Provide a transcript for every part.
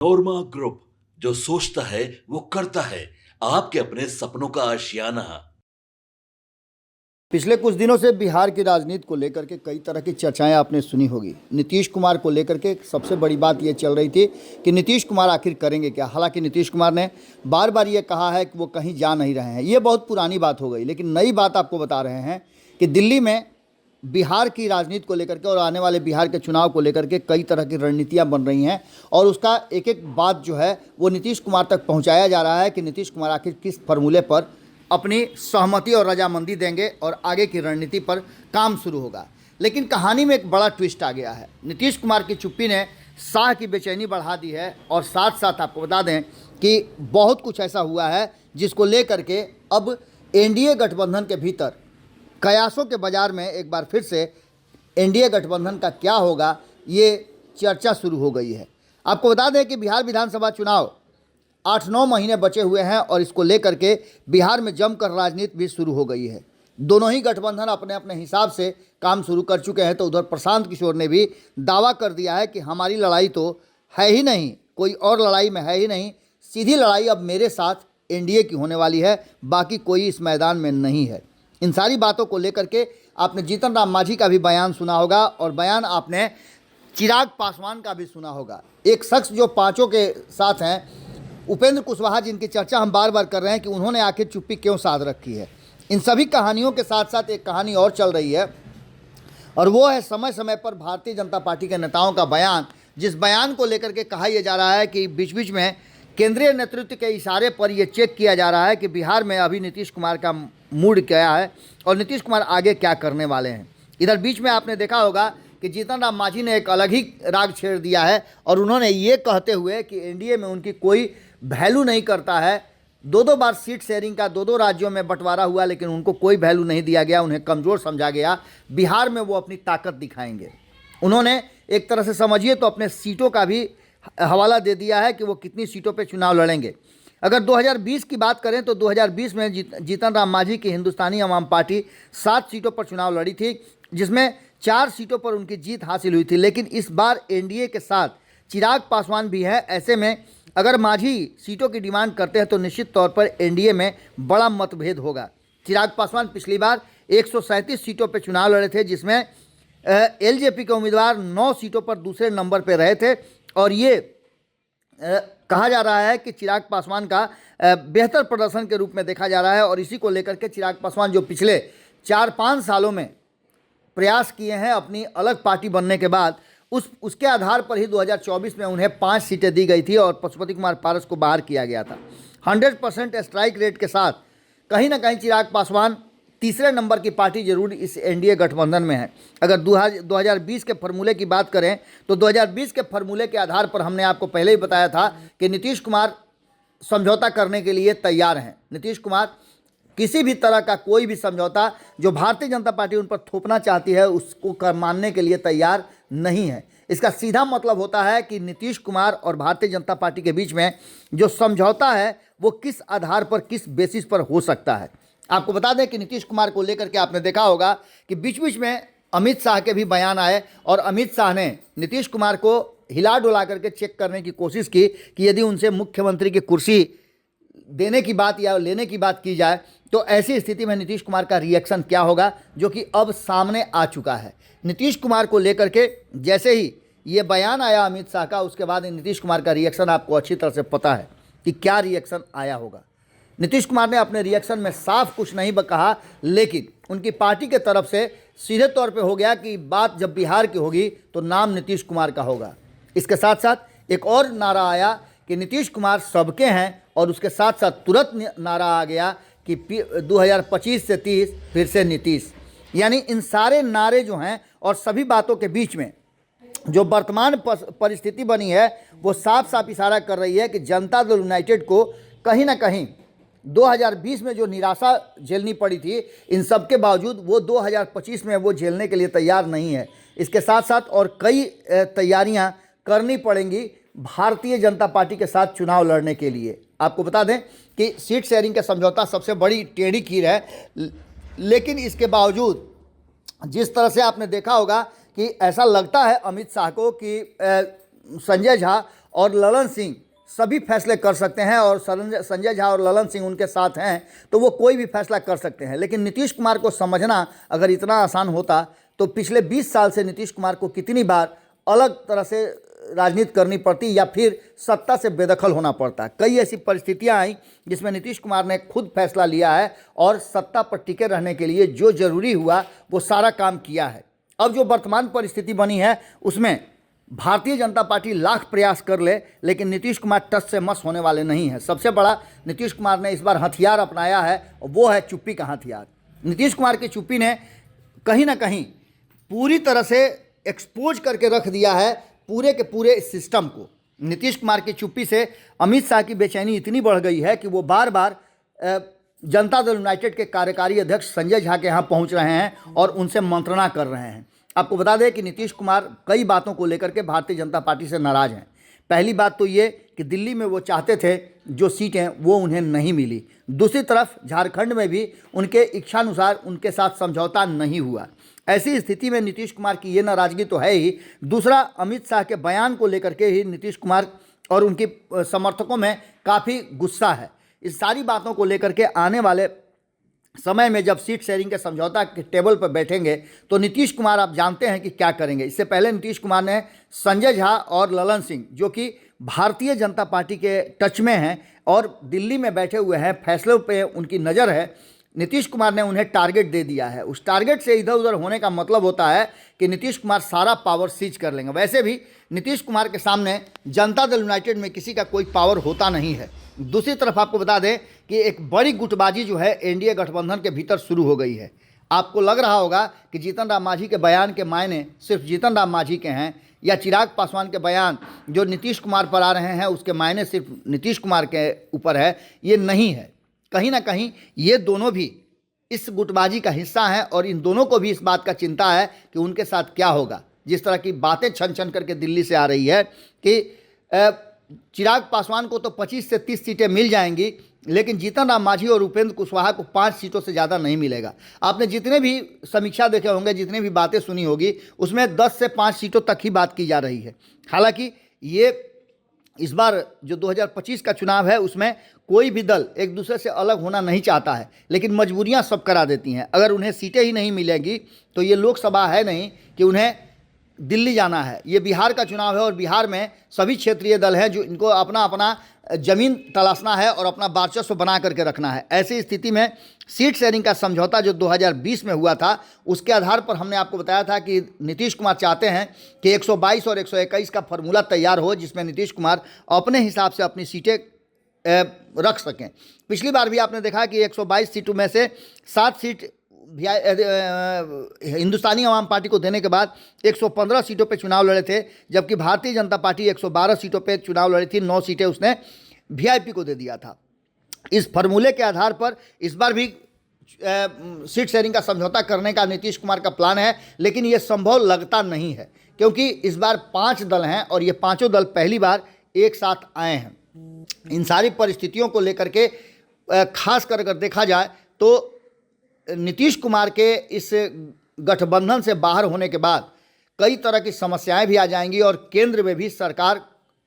नोरमा group, जो सोचता है वो करता है। आपके अपने सपनों का आशियाना। पिछले कुछ दिनों से बिहार की राजनीति को लेकर के कई तरह की चर्चाएं आपने सुनी होगी। नीतीश कुमार को लेकर के सबसे बड़ी बात ये चल रही थी कि नीतीश कुमार आखिर करेंगे क्या। हालांकि नीतीश कुमार ने बार बार ये कहा है कि वो कहीं जा नहीं रहे हैं। ये बहुत पुरानी बात हो गई, लेकिन नई बात आपको बता रहे हैं कि दिल्ली में बिहार की राजनीति को लेकर के और आने वाले बिहार के चुनाव को लेकर के कई तरह की रणनीतियाँ बन रही हैं और उसका एक एक बात जो है वो नीतीश कुमार तक पहुँचाया जा रहा है कि नीतीश कुमार आखिर किस फॉर्मूले पर अपनी सहमति और रजामंदी देंगे और आगे की रणनीति पर काम शुरू होगा। लेकिन कहानी में एक बड़ा ट्विस्ट आ गया है। नीतीश कुमार की चुप्पी ने शाह की बेचैनी बढ़ा दी है और साथ साथ आपको बता दें कि बहुत कुछ ऐसा हुआ है जिसको लेकर के अब एनडीए गठबंधन के भीतर कयासों के बाजार में एक बार फिर से एनडीए गठबंधन का क्या होगा ये चर्चा शुरू हो गई है। आपको बता दें कि बिहार विधानसभा चुनाव 8-9 महीने बचे हुए हैं और इसको लेकर के बिहार में जमकर राजनीति भी शुरू हो गई है। दोनों ही गठबंधन अपने अपने हिसाब से काम शुरू कर चुके हैं। तो उधर प्रशांत किशोर ने भी दावा कर दिया है कि हमारी लड़ाई तो है ही नहीं, कोई और लड़ाई में है ही नहीं, सीधी लड़ाई अब मेरे साथ एनडीए की होने वाली है, बाकी कोई इस मैदान में नहीं है। इन सारी बातों को लेकर के आपने जीतन राम मांझी का भी बयान सुना होगा और बयान आपने चिराग पासवान का भी सुना होगा। एक शख्स जो पाँचों के साथ हैं, उपेंद्र कुशवाहा, जिनकी चर्चा हम बार बार कर रहे हैं कि उन्होंने आखिर चुप्पी क्यों साध रखी है। इन सभी कहानियों के साथ साथ एक कहानी और चल रही है और वो है समय समय पर भारतीय जनता पार्टी के नेताओं का बयान, जिस बयान को लेकर के कहा यह जा रहा है कि बीच बीच में केंद्रीय नेतृत्व के इशारे पर यह चेक किया जा रहा है कि बिहार में अभी नीतीश कुमार का मूड क्या है और नीतीश कुमार आगे क्या करने वाले हैं। इधर बीच में आपने देखा होगा कि जीतन राम मांझी ने एक अलग ही राग छेड़ दिया है और उन्होंने ये कहते हुए कि एनडीए में उनकी कोई वैल्यू नहीं करता है। दो बार सीट शेयरिंग का दो राज्यों में बंटवारा हुआ, लेकिन उनको कोई वैल्यू नहीं दिया गया, उन्हें कमज़ोर समझा गया। बिहार में वो अपनी ताकत दिखाएंगे। उन्होंने एक तरह से समझिए तो अपने सीटों का भी हवाला दे दिया है कि वो कितनी सीटों पे चुनाव लड़ेंगे। अगर 2020 की बात करें तो 2020 में जीतन राम मांझी की हिंदुस्तानी अवाम पार्टी 7 सीटों पर चुनाव लड़ी थी, जिसमें 4 सीटों पर उनकी जीत हासिल हुई थी। लेकिन इस बार एनडीए के साथ चिराग पासवान भी है। ऐसे में अगर मांझी सीटों की डिमांड करते हैं तो निश्चित तौर पर एनडीए में बड़ा मतभेद होगा। चिराग पासवान पिछली बार 137 सीटों पर चुनाव लड़े थे, जिसमें एलजेपी के उम्मीदवार 9 सीटों पर दूसरे नंबर पर रहे थे और ये कहा जा रहा है कि चिराग पासवान का बेहतर प्रदर्शन के रूप में देखा जा रहा है। और इसी को लेकर के चिराग पासवान जो पिछले 4-5 सालों में प्रयास किए हैं अपनी अलग पार्टी बनने के बाद, उसके आधार पर ही 2024 में उन्हें 5 सीटें दी गई थी और पशुपति कुमार पारस को बाहर किया गया था। 100% स्ट्राइक रेट के साथ कहीं ना कहीं चिराग पासवान तीसरे नंबर की पार्टी जरूर इस एनडीए गठबंधन में है। अगर 2020 के फॉर्मूले की बात करें तो 2020 के फॉर्मूले के आधार पर हमने आपको पहले ही बताया था कि नीतीश कुमार समझौता करने के लिए तैयार हैं। नीतीश कुमार किसी भी तरह का कोई भी समझौता जो भारतीय जनता पार्टी उन पर थोपना चाहती है उसको मानने के लिए तैयार नहीं है। इसका सीधा मतलब होता है कि नीतीश कुमार और भारतीय जनता पार्टी के बीच में जो समझौता है वो किस आधार पर, किस बेसिस पर हो सकता है। आपको बता दें कि नीतीश कुमार को लेकर के आपने देखा होगा कि बीच बीच में अमित शाह के भी बयान आए और अमित शाह ने नीतीश कुमार को हिला डुला करके चेक करने की कोशिश की कि यदि उनसे मुख्यमंत्री की कुर्सी देने की बात या लेने की बात की जाए तो ऐसी स्थिति में नीतीश कुमार का रिएक्शन क्या होगा, जो कि अब सामने आ चुका है। नीतीश कुमार को लेकर के जैसे ही ये बयान आया अमित शाह का, उसके बाद नीतीश कुमार का रिएक्शन आपको अच्छी तरह से पता है कि क्या रिएक्शन आया होगा। नीतीश कुमार ने अपने रिएक्शन में साफ कुछ नहीं कहा, लेकिन उनकी पार्टी के तरफ से सीधे तौर पे हो गया कि बात जब बिहार की होगी तो नाम नीतीश कुमार का होगा। इसके साथ साथ एक और नारा आया कि नीतीश कुमार सबके हैं और उसके साथ साथ तुरंत नारा आ गया कि 2025 से 30 फिर से नीतीश। यानी इन सारे नारे जो हैं और सभी बातों के बीच में जो वर्तमान परिस्थिति बनी है वो साफ साफ इशारा कर रही है कि जनता दल यूनाइटेड को कहीं ना कहीं 2020 में जो निराशा झेलनी पड़ी थी, इन सब के बावजूद वो 2025 में वो झेलने के लिए तैयार नहीं है। इसके साथ साथ और कई तैयारियां करनी पड़ेंगी भारतीय जनता पार्टी के साथ चुनाव लड़ने के लिए। आपको बता दें कि सीट शेयरिंग का समझौता सबसे बड़ी टेढ़ी खीर है, लेकिन इसके बावजूद जिस तरह से आपने देखा होगा कि ऐसा लगता है अमित शाह को कि संजय झा और ललन सिंह सभी फैसले कर सकते हैं और संजय झा और ललन सिंह उनके साथ हैं तो वो कोई भी फैसला कर सकते हैं। लेकिन नीतीश कुमार को समझना अगर इतना आसान होता तो पिछले 20 साल से नीतीश कुमार को कितनी बार अलग तरह से राजनीति करनी पड़ती या फिर सत्ता से बेदखल होना पड़ता। कई ऐसी परिस्थितियां आई जिसमें नीतीश कुमार ने खुद फैसला लिया है और सत्ता पर टिके रहने के लिए जो जरूरी हुआ वो सारा काम किया है। अब जो वर्तमान परिस्थिति बनी है उसमें भारतीय जनता पार्टी लाख प्रयास कर ले लेकिन नीतीश कुमार टस से मस होने वाले नहीं हैं। सबसे बड़ा नीतीश कुमार ने इस बार हथियार अपनाया है और वो है चुप्पी का हथियार। नीतीश कुमार की चुप्पी ने कहीं ना कहीं पूरी तरह से एक्सपोज करके रख दिया है पूरे के पूरे इस सिस्टम को। नीतीश कुमार की चुप्पी से अमित शाह की बेचैनी इतनी बढ़ गई है कि वो बार बार जनता दल यूनाइटेड के कार्यकारी अध्यक्ष संजय झा के यहाँ पहुँच रहे हैं और उनसे मंत्रणा कर रहे हैं। आपको बता दें कि नीतीश कुमार कई बातों को लेकर के भारतीय जनता पार्टी से नाराज़ हैं। पहली बात तो ये कि दिल्ली में वो चाहते थे जो सीटें वो उन्हें नहीं मिली। दूसरी तरफ झारखंड में भी उनके इच्छानुसार उनके साथ समझौता नहीं हुआ। ऐसी स्थिति में नीतीश कुमार की ये नाराज़गी तो है ही, दूसरा अमित शाह के बयान को लेकर के ही नीतीश कुमार और उनके समर्थकों में काफ़ी गुस्सा है। इस सारी बातों को लेकर के आने वाले समय में जब सीट शेयरिंग के समझौता के टेबल पर बैठेंगे तो नीतीश कुमार आप जानते हैं कि क्या करेंगे। इससे पहले नीतीश कुमार ने संजय झा और ललन सिंह जो कि भारतीय जनता पार्टी के टच में हैं और दिल्ली में बैठे हुए हैं, फैसलों पे उनकी नज़र है, नीतीश कुमार ने उन्हें टारगेट दे दिया है। उस टारगेट से इधर उधर होने का मतलब होता है कि नीतीश कुमार सारा पावर सीज कर लेंगे। वैसे भी नीतीश कुमार के सामने जनता दल यूनाइटेड में किसी का कोई पावर होता नहीं है। दूसरी तरफ आपको बता दें कि एक बड़ी गुटबाजी जो है एनडीए गठबंधन के भीतर शुरू हो गई है। आपको लग रहा होगा कि जीतन राम मांझी के बयान के मायने सिर्फ जीतन राम मांझी के हैं या चिराग पासवान के बयान जो नीतीश कुमार पर आ रहे हैं उसके मायने सिर्फ नीतीश कुमार के ऊपर है। ये नहीं है, कहीं ना कहीं ये दोनों भी इस गुटबाजी का हिस्सा हैं और इन दोनों को भी इस बात का चिंता है कि उनके साथ क्या होगा। जिस तरह की बातें छन छन करके दिल्ली से आ रही है कि चिराग पासवान को तो 25 से 30 सीटें मिल जाएंगी लेकिन जीतन राम मांझी और उपेंद्र कुशवाहा को 5 सीटों से ज़्यादा नहीं मिलेगा। आपने जितने भी समीक्षा देखे होंगे, जितने भी बातें सुनी होगी, उसमें 10 से 5 सीटों तक ही बात की जा रही है। हालांकि ये इस बार जो 2025 का चुनाव है उसमें कोई भी दल एक दूसरे से अलग होना नहीं चाहता है, लेकिन मजबूरियां सब करा देती हैं। अगर उन्हें सीटें ही नहीं मिलेंगी तो ये लोकसभा है नहीं कि उन्हें दिल्ली जाना है। ये बिहार का चुनाव है और बिहार में सभी क्षेत्रीय दल हैं जो इनको अपना अपना ज़मीन तलाशना है और अपना वर्चस्व बना करके रखना है। ऐसी स्थिति में सीट शेयरिंग का समझौता जो 2020 में हुआ था उसके आधार पर हमने आपको बताया था कि नीतीश कुमार चाहते हैं कि 122 और 121 का फार्मूला तैयार हो जिसमें नीतीश कुमार अपने हिसाब से अपनी सीटें रख सकें। पिछली बार भी आपने देखा कि 122 सीटों में से 7 सीट हिंदुस्तानी अवाम पार्टी को देने के बाद 115 सीटों पे चुनाव लड़े थे, जबकि भारतीय जनता पार्टी 112 सीटों पे चुनाव लड़ी थी। 9 सीटें उसने वीआईपी को दे दिया था। इस फार्मूले के आधार पर इस बार भी सीट शेयरिंग का समझौता करने का नीतीश कुमार का प्लान है, लेकिन ये संभव लगता नहीं है क्योंकि इस बार 5 दल हैं और ये पाँचों दल पहली बार एक साथ आए हैं। इन सारी परिस्थितियों को लेकर के खास कर अगर देखा जाए तो नीतीश कुमार के इस गठबंधन से बाहर होने के बाद कई तरह की समस्याएं भी आ जाएंगी और केंद्र में भी सरकार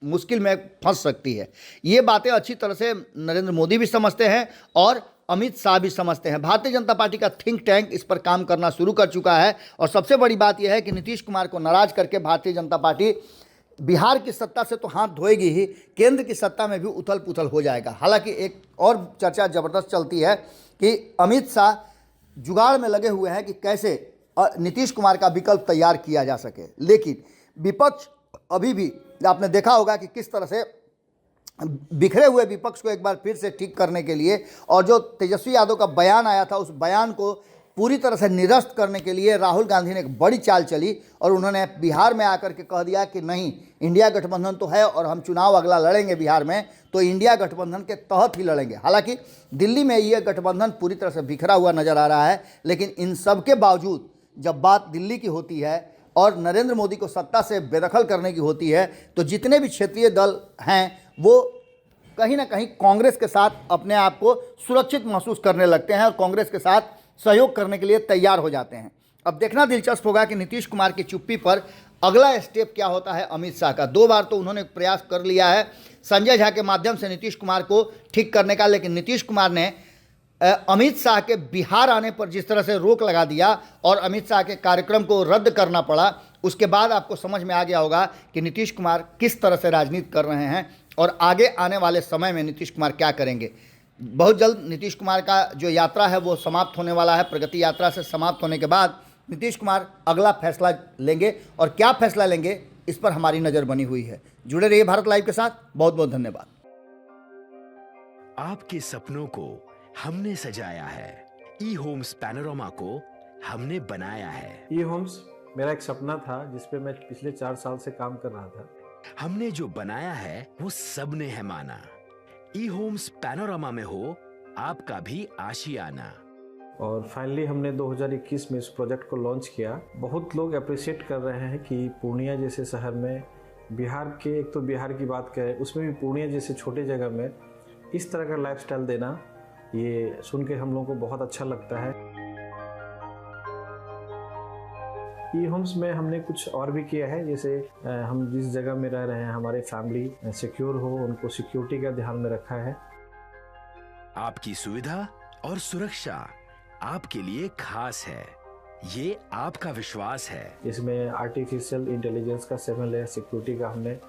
मुश्किल में फंस सकती है। ये बातें अच्छी तरह से नरेंद्र मोदी भी समझते हैं और अमित शाह भी समझते हैं। भारतीय जनता पार्टी का थिंक टैंक इस पर काम करना शुरू कर चुका है और सबसे बड़ी बात यह है कि नीतीश कुमार को नाराज करके भारतीय जनता पार्टी बिहार की सत्ता से तो हाथ धोएगी ही, केंद्र की सत्ता में भी उथल पुथल हो जाएगा। हालांकि एक और चर्चा ज़बरदस्त चलती है कि अमित शाह जुगाड़ में लगे हुए हैं कि कैसे नीतीश कुमार का विकल्प तैयार किया जा सके, लेकिन विपक्ष अभी भी आपने देखा होगा कि किस तरह से बिखरे हुए विपक्ष को एक बार फिर से ठीक करने के लिए और जो तेजस्वी यादव का बयान आया था उस बयान को पूरी तरह से निरस्त करने के लिए राहुल गांधी ने एक बड़ी चाल चली और उन्होंने बिहार में आकर के कह दिया कि नहीं, इंडिया गठबंधन तो है और हम चुनाव अगला लड़ेंगे बिहार में तो इंडिया गठबंधन के तहत ही लड़ेंगे। हालांकि दिल्ली में ये गठबंधन पूरी तरह से बिखरा हुआ नज़र आ रहा है, लेकिन इन सब के बावजूद जब बात दिल्ली की होती है और नरेंद्र मोदी को सत्ता से बेदखल करने की होती है तो जितने भी क्षेत्रीय दल हैं वो कहीं ना कहीं कांग्रेस के साथ अपने आप को सुरक्षित महसूस करने लगते हैं और कांग्रेस के साथ सहयोग करने के लिए तैयार हो जाते हैं। अब देखना दिलचस्प होगा कि नीतीश कुमार की चुप्पी पर अगला स्टेप क्या होता है अमित शाह का। 2 बार तो उन्होंने प्रयास कर लिया है संजय झा के माध्यम से नीतीश कुमार को ठीक करने का, लेकिन नीतीश कुमार ने अमित शाह के बिहार आने पर जिस तरह से रोक लगा दिया और अमित शाह के कार्यक्रम को रद्द करना पड़ा, उसके बाद आपको समझ में आ गया होगा कि नीतीश कुमार किस तरह से राजनीति कर रहे हैं और आगे आने वाले समय में नीतीश कुमार क्या करेंगे। बहुत जल्द नीतीश कुमार का जो यात्रा है वो समाप्त होने वाला है। प्रगति यात्रा से समाप्त होने के बाद नीतीश कुमार अगला फैसला लेंगे और क्या फैसला लेंगे इस पर हमारी नज़र बनी हुई है। जुड़े रहिए भारत लाइव के साथ। बहुत बहुत धन्यवाद। आपके सपनों को हमने सजाया है, ई होम्स पैनोरमा को हमने बनाया है। ई होम्स मेरा एक सपना था जिस पे मैं पिछले 4 साल से काम कर रहा था। हमने जो बनाया है वो सबने है माना। ई होम्स पैनोरमा में हो आपका भी आशियाना। और फाइनली हमने 2021 में इस प्रोजेक्ट को लॉन्च किया। बहुत लोग अप्रिशिएट कर रहे हैं कि पूर्णिया जैसे शहर में, बिहार के, एक तो बिहार की बात करें उसमें भी पूर्णिया जैसे छोटे जगह में इस तरह का लाइफस्टाइल देना, ये सुन के हम लोगों को बहुत अच्छा लगता है। ई होम्स में हमने कुछ और भी किया है, जैसे हम जिस जगह में रह रहे हैं हमारे फैमिली सिक्योर हो, उनको सिक्योरिटी का ध्यान में रखा है। आपकी सुविधा और सुरक्षा आपके लिए खास है, ये आपका विश्वास है। इसमें आर्टिफिशियल इंटेलिजेंस का 7 लेयर सिक्योरिटी का हमने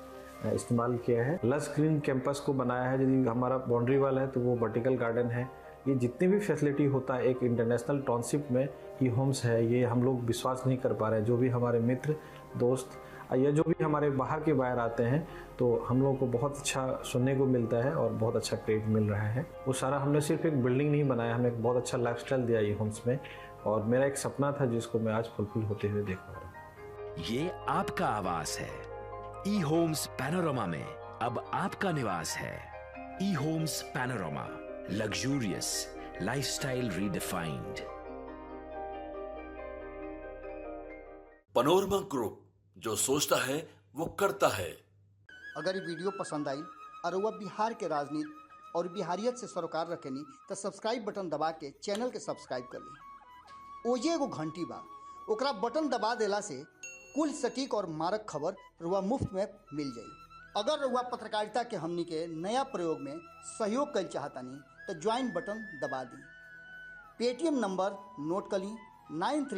इस्तेमाल किया है। लस ग्रीन कैंपस को बनाया है। यदि हमारा बाउंड्री वाल है तो वो वर्टिकल गार्डन है। ये जितनी भी फैसिलिटी होता है एक इंटरनेशनल टाउनशिप में ई होम्स है, ये हम लोग विश्वास नहीं कर पा रहे हैं। जो भी हमारे मित्र दोस्त या जो भी हमारे बाहर के बाहर आते हैं तो हम लोगों को बहुत अच्छा सुनने को मिलता है और बहुत अच्छा क्रेडिट मिल रहा है। वो सारा हमने सिर्फ एक बिल्डिंग नहीं बनाया, हमें एक बहुत अच्छा लाइफस्टाइल दिया ई होम्स में, और मेरा एक सपना था जिसको मैं आज फुलफिल होते हुए देख पा रहा हूँ। ये आपका आवास है। ई होम्स पैनोरमा में अब आपका निवास है। E Homes Panorama, luxurious lifestyle redefined. Panorama group, जो सोचता है वो करता है। अगर ये वीडियो पसंद आई और वह बिहार के राजनीति और बिहारियत से सरोकार रखेनी तो सब्सक्राइब बटन दबा के चैनल के सब्सक्राइब कर ली। ओजे एगो घंटी बा, ओकरा बटन दबा देला से कुल सटीक और मारक खबर रुआ मुफ्त में मिल जाई। अगर रुआ पत्रकारिता के हमनी के नया प्रयोग में सहयोग कर चाहतानी तो ज्वाइन बटन दबा दी। पेटीएम नंबर नोट कर ली 93